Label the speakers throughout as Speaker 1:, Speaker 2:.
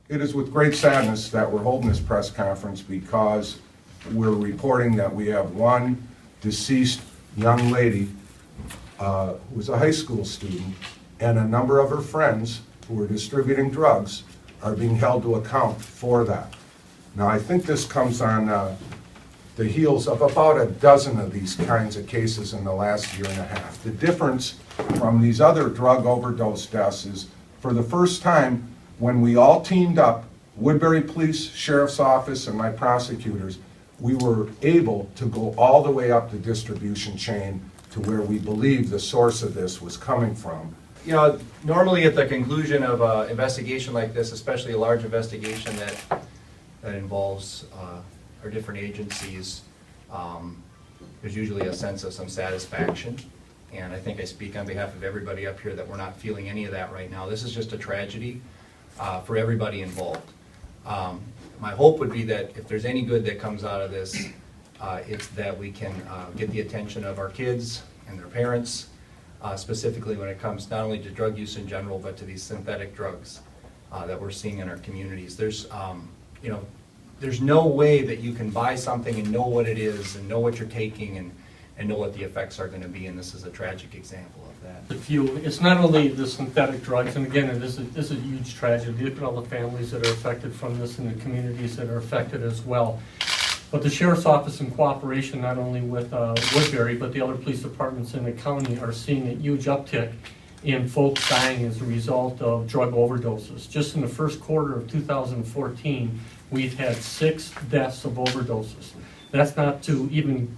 Speaker 1: It is with great sadness that we're holding this press conference because we're reporting that we have one deceased young lady who was a high school student, and a number of her friends who were distributing drugs are being held to account for that. Now, I think this comes on the heels of about a dozen of these kinds of cases in the last year and a half. The difference from these other drug overdose deaths is, for the first time, when we all teamed up, Woodbury Police, Sheriff's Office, and my prosecutors, we were able to go all the way up the distribution chain to where we believe the source of this was coming from.
Speaker 2: You know, normally at the conclusion of an investigation like this, especially a large investigation that involves our different agencies, there's usually a sense of some satisfaction. And I think I speak on behalf of everybody up here that we're not feeling any of that right now. This is just a tragedy for everybody involved. My hope would be that if there's any good that comes out of this, it's that we can get the attention of our kids and their parents, specifically when it comes not only to drug use in general, but to these synthetic drugs that we're seeing in our communities. There's, you know, there's no way that you can buy something and know what it is and know what you're taking and know what the effects are going to be, and this is a tragic example of that.
Speaker 3: It's not only the synthetic drugs, and again, this is a huge tragedy. Look at all the families that are affected from this and the communities that are affected as well. But the Sheriff's Office, in cooperation not only with Woodbury, but the other police departments in the county, are seeing a huge uptick in folks dying as a result of drug overdoses. Just in the first quarter of 2014, we've had 6 deaths of overdoses. That's not to even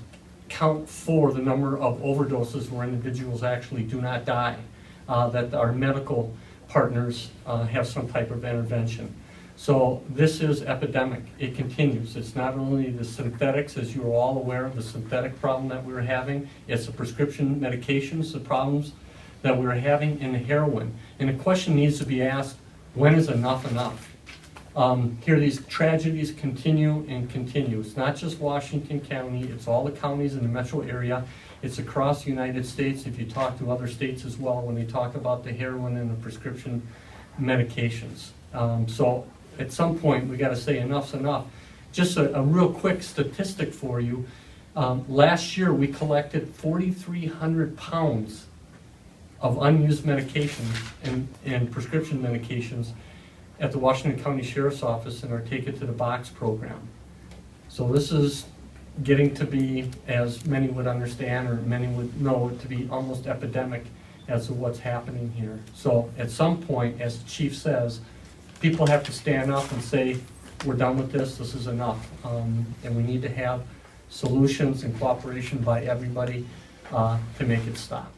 Speaker 3: count for the number of overdoses where individuals actually do not die, that our medical partners have some type of intervention. So this is epidemic. It continues. It's not only the synthetics, as you're all aware of, the synthetic problem that we're having. It's the prescription medications, the problems that we're having, and the heroin. And the question needs to be asked, when is enough enough? Here these tragedies continue and continue. It's not just Washington County, it's all the counties in the metro area. It's across the United States. If you talk to other states as well, when they talk about the heroin and the prescription medications. So at some point we got to say enough's enough. Just a real quick statistic for you. Last year we collected 4,300 pounds of unused medications and prescription medications at the Washington County Sheriff's Office in our Take It to the Box program. So this is getting to be, as many would understand or many would know, to be almost epidemic as to what's happening here. So at some point, as the chief says, people have to stand up and say, we're done with this is enough. And we need to have solutions and cooperation by everybody to make it stop.